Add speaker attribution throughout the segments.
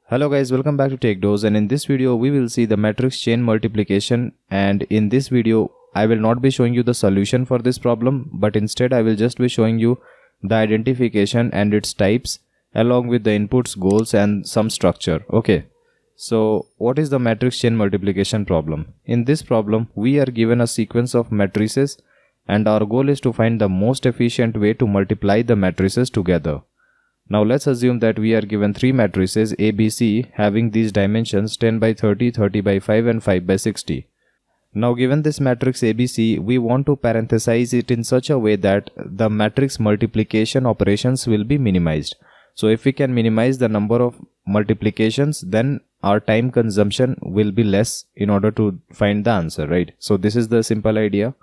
Speaker 1: Hello guys, welcome back to TechDose, and in this video we will see the matrix chain multiplication. And in this video I will not be showing you the solution for this problem, but instead I will just be showing you the identification and its types along with the inputs, goals and some structure. Okay, so what is the matrix chain multiplication problem? In this problem we are given a sequence of matrices and our goal is to find the most efficient way to multiply the matrices together. Now let's assume that we are given three matrices A, B, C having these dimensions 10 by 30, 30 by 5 and 5 by 60. Now given this matrix ABC, we want to parenthesize it in such a way that the matrix multiplication operations will be minimized. So if we can minimize the number of multiplications, then our time consumption will be less in order to find the answer, right? So this is the simple idea.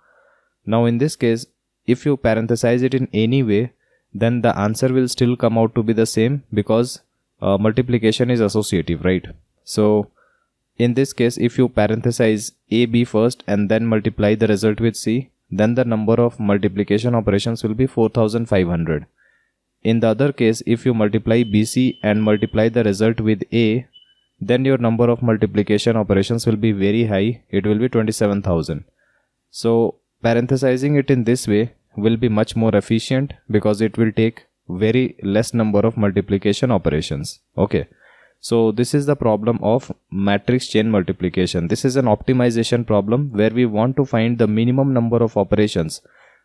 Speaker 1: Now in this case, if you parenthesize it in any way, then the answer will still come out to be the same because multiplication is associative, right? So in this case, if you parenthesize A, B first and then multiply the result with C, then the number of multiplication operations will be 4500. In the other case, if you multiply BC and multiply the result with A, then your number of multiplication operations will be very high. It will be 27,000. So parenthesizing it in this way will be much more efficient because it will take very less number of multiplication operations. Okay, so this is the problem of matrix chain multiplication. This is an optimization problem where we want to find the minimum number of operations.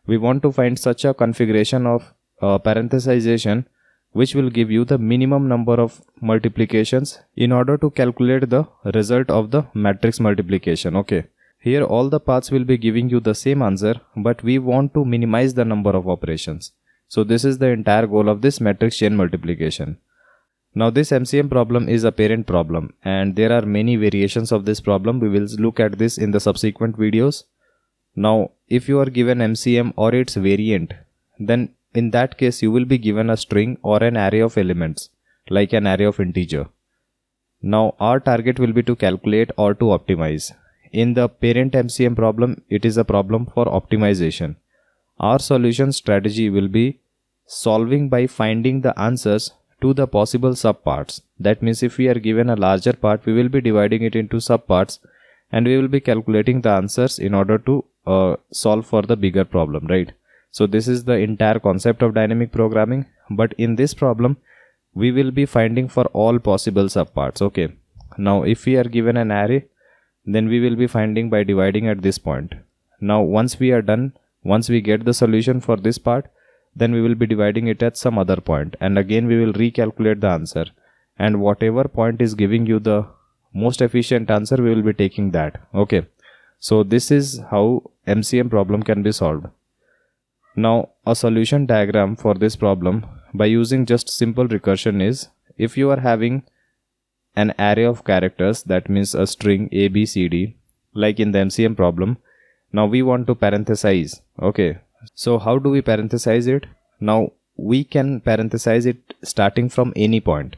Speaker 1: We want to find such a configuration of parenthesization which will give you the minimum number of multiplications in order to calculate the result of the matrix multiplication. Okay, here all the paths will be giving you the same answer, but we want to minimize the number of operations. So this is the entire goal of this matrix chain multiplication. Now this MCM problem is a parent problem and there are many variations of this problem. We will look at this in the subsequent videos. Now if you are given MCM or its variant, then in that case you will be given a string or an array of elements like an array of integer. Now our target will be to calculate or to optimize. In the parent MCM problem, it is a problem for optimization. Our solution strategy will be solving by finding the answers to the possible subparts. That means if we are given a larger part, we will be dividing it into subparts and we will be calculating the answers in order to solve for the bigger problem, right? So this is the entire concept of dynamic programming. But in this problem, we will be finding for all possible subparts. Okay. Now if we are given an array, then we will be finding by dividing at this point. Now once we are done, once we get the solution for this part, then we will be dividing it at some other point and again we will recalculate the answer, and whatever point is giving you the most efficient answer, we will be taking that. Okay, so this is how MCM problem can be solved. Now a solution diagram for this problem by using just simple recursion is, if you are having an array of characters, that means a string A, B, C, D, like in the MCM problem. Now we want to parenthesize. Okay, so how do we parenthesize it? Now we can parenthesize it starting from any point.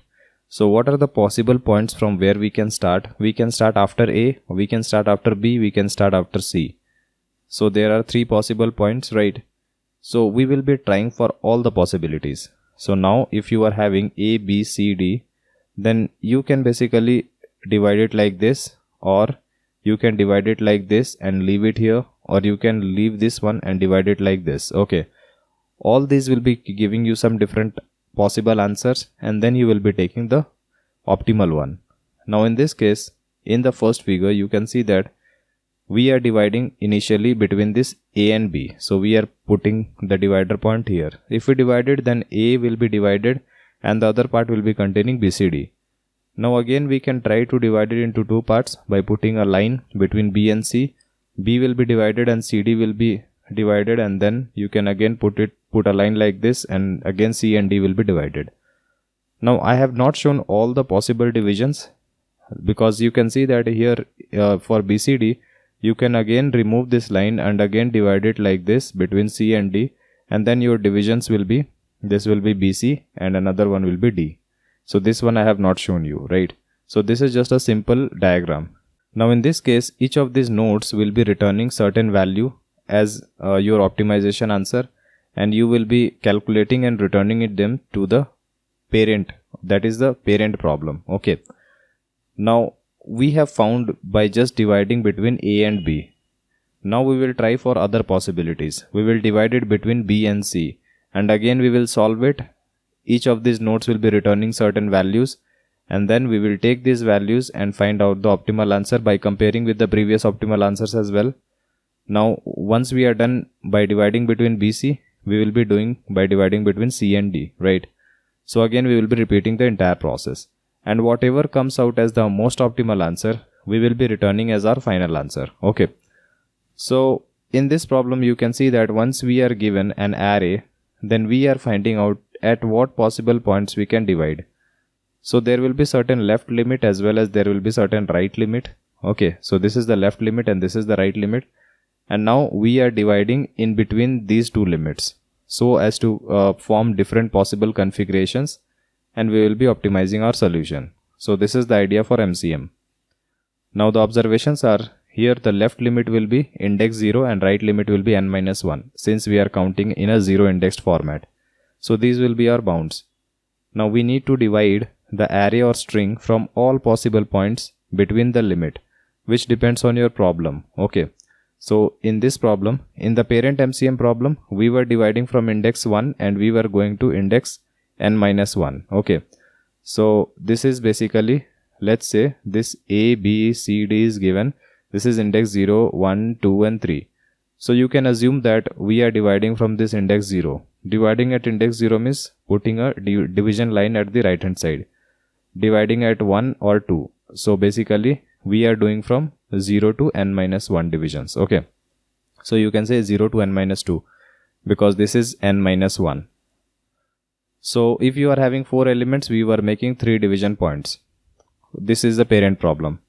Speaker 1: So what are the possible points from where we can start? We can start after A, we can start after B, we can start after C. So there are three possible points, right? So we will be trying for all the possibilities. So now if you are having A, B, C, D, then you can basically divide it like this, or you can divide it like this and leave it here, or you can leave this one and divide it like this. Okay, all these will be giving you some different possible answers and then you will be taking the optimal one. Now in this case, in the first figure you can see that we are dividing initially between this A and B. So we are putting the divider point here. If we divide it, then A will be divided and the other part will be containing BCD. Now again we can try to divide it into two parts by putting a line between B and C. B will be divided and CD will be divided, and then you can again put a line like this and again C and D will be divided. Now I have not shown all the possible divisions because you can see that here for BCD you can again remove this line and again divide it like this between C and D, and then your divisions will be, this will be BC and another one will be D. So this one I have not shown you, right? So this is just a simple diagram. Now in this case, each of these nodes will be returning certain value as your optimization answer, and you will be calculating and returning them to the parent that is the parent problem. Okay, now we have found by just dividing between A and B. Now we will try for other possibilities. We will divide it between B and C, and again we will solve it. Each of these nodes will be returning certain values, and then we will take these values and find out the optimal answer by comparing with the previous optimal answers as well. Now once we are done by dividing between BC, we will be doing by dividing between C and D, right? So again we will be repeating the entire process, and whatever comes out as the most optimal answer, we will be returning as our final answer. Okay, so in this problem you can see that once we are given an array, then we are finding out at what possible points we can divide. So there will be certain left limit as well as there will be certain right limit. Okay, so this is the left limit and this is the right limit, and now we are dividing in between these two limits so as to form different possible configurations, and we will be optimizing our solution. So this is the idea for MCM. Now the observations are, here the left limit will be index 0 and right limit will be n-1, since we are counting in a 0 indexed format. So these will be our bounds. Now we need to divide the array or string from all possible points between the limit, which depends on your problem. Okay, so in this problem, in the parent MCM problem, we were dividing from index 1 and we were going to index n-1. Okay, so this is basically, let's say this A, B, C, D is given. This is index 0, 1, 2 and 3. So you can assume that we are dividing from this index 0. Dividing at index 0 means putting a division line at the right hand side. Dividing at 1 or 2. So basically we are doing from 0 to n-1 divisions. Okay, so you can say 0 to n-2 because this is n-1. So if you are having 4 elements, we were making 3 division points. This is the parent problem.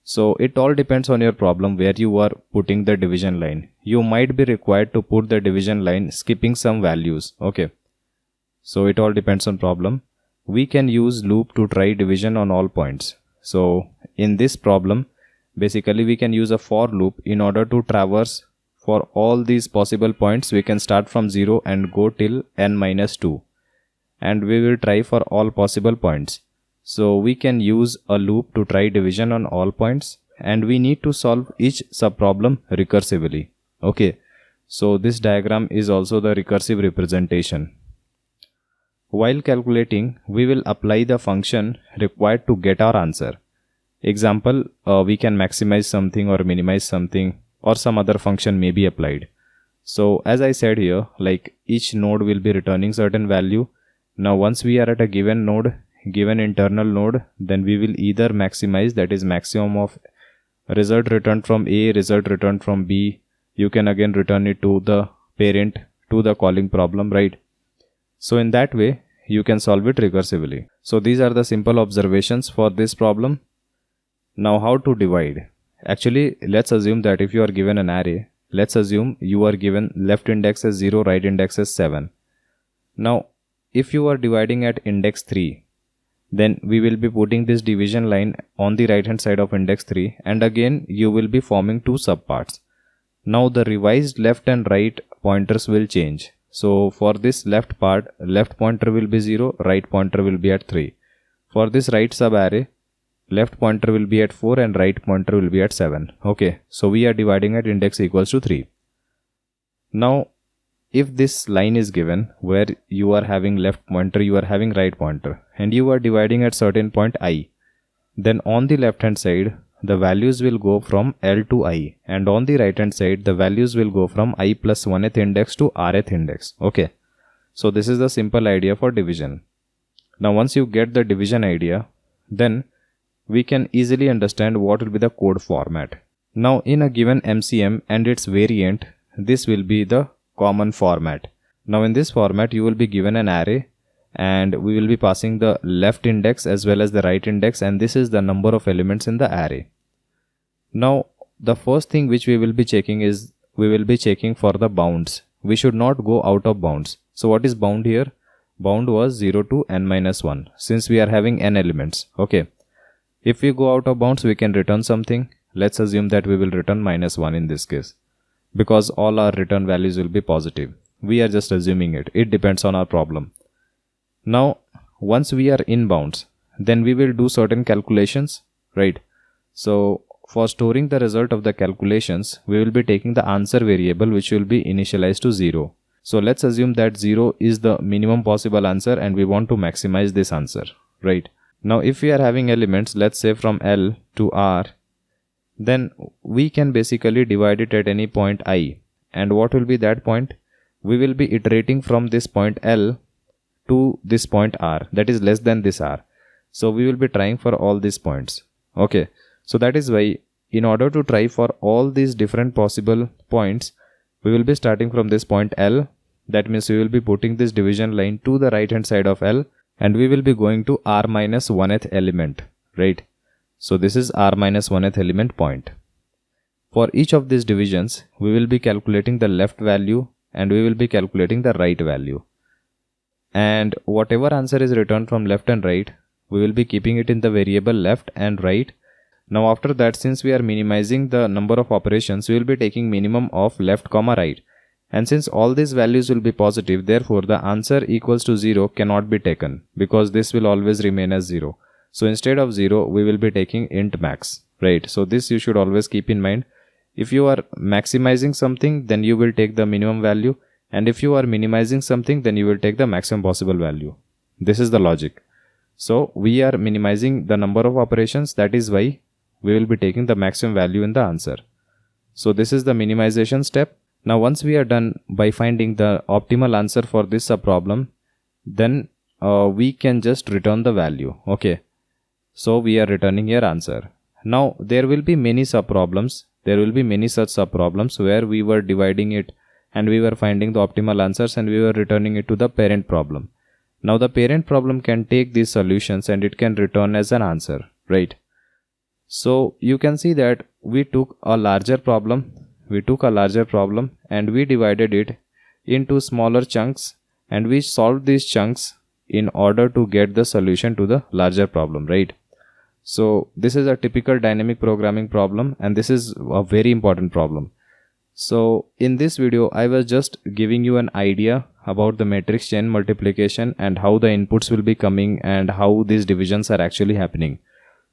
Speaker 1: So it all depends on your problem where you are putting the division line. You might be required to put the division line skipping some values. Okay, so it all depends on problem. We can use loop to try division on all points. So in this problem, basically we can use a for loop in order to traverse for all these possible points. We can start from 0 and go till n-2, and we will try for all possible points. So we can use a loop to try division on all points, and we need to solve each subproblem recursively. Okay, so this diagram is also the recursive representation. While calculating, we will apply the function required to get our answer. Example, we can maximize something or minimize something, or some other function may be applied. So as I said here, like each node will be returning certain value. Now once we are at a given node, given internal node, then we will either maximize, that is maximum of result returned from A, result returned from B. You can again return it to the parent, to the calling problem, right? So in that way you can solve it recursively. So these are the simple observations for this problem. Now how to divide? Actually, let's assume that if you are given an array, let's assume you are given left index as 0, right index as 7. Now if you are dividing at index 3, then we will be putting this division line on the right hand side of index 3, and again you will be forming two subparts. Now the revised left and right pointers will change. So for this left part, left pointer will be 0, right pointer will be at 3. For this right sub array, left pointer will be at 4 and right pointer will be at 7. Okay, so we are dividing at index equals to 3. Now if this line is given where you are having left pointer, you are having right pointer, and you are dividing at certain point I, then on the left hand side the values will go from L to I, and on the right hand side the values will go from I plus 1th index to rth index. Okay, so this is the simple idea for division. Now once you get the division idea, then we can easily understand what will be the code format. Now in a given MCM and its variant, this will be the common format. Now in this format you will be given an array, and we will be passing the left index as well as the right index, and this is the number of elements in the array. Now the first thing which we will be checking is, we will be checking for the bounds. We should not go out of bounds. So what is bound here? Bound was 0 to n-1, since we are having n elements. Okay, if we go out of bounds we can return something. Let's assume that we will return -1 in this case, because all our return values will be positive. We are just assuming it. It depends on our problem. Now once we are in bounds, then we will do certain calculations, right? So for storing the result of the calculations, we will be taking the answer variable, which will be initialized to 0. So let's assume that 0 is the minimum possible answer and we want to maximize this answer, right? Now if we are having elements, let's say from L to R, then we can basically divide it at any point I. And what will be that point? We will be iterating from this point L to this point R, that is less than this R. So we will be trying for all these points. Okay, so that is why in order to try for all these different possible points, we will be starting from this point L. That means we will be putting this division line to the right hand side of L, and we will be going to R minus 1th element, right? So this is R minus 1th element point. For each of these divisions, we will be calculating the left value and we will be calculating the right value. And whatever answer is returned from left and right, we will be keeping it in the variable left and right. Now after that, since we are minimizing the number of operations, we will be taking minimum of left comma right. And since all these values will be positive, therefore the answer equals to 0 cannot be taken, because this will always remain as 0. So instead of 0, we will be taking int max, right? So this you should always keep in mind. If you are maximizing something, then you will take the minimum value. And if you are minimizing something, then you will take the maximum possible value. This is the logic. So we are minimizing the number of operations. That is why we will be taking the maximum value in the answer. So this is the minimization step. Now once we are done by finding the optimal answer for this subproblem, then we can just return the value. Okay. So we are returning your answer. Now there will be many subproblems. There will be many such subproblems where we were dividing it and we were finding the optimal answers and we were returning it to the parent problem. Now the parent problem can take these solutions and it can return as an answer, right? So you can see that we took a larger problem and we divided it into smaller chunks and we solved these chunks in order to get the solution to the larger problem, right? So this is a typical dynamic programming problem and this is a very important problem. So in this video, I was just giving you an idea about the matrix chain multiplication and how the inputs will be coming and how these divisions are actually happening.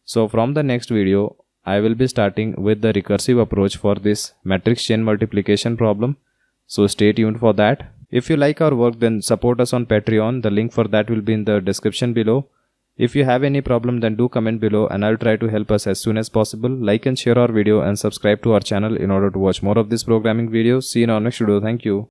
Speaker 1: So from the next video, I will be starting with the recursive approach for this matrix chain multiplication problem. So stay tuned for that. If you like our work, then support us on Patreon. The link for that will be in the description below. If you have any problem, then do comment below and I'll try to help us as soon as possible. Like and share our video and subscribe to our channel in order to watch more of these programming videos. See you in our next video. Thank you.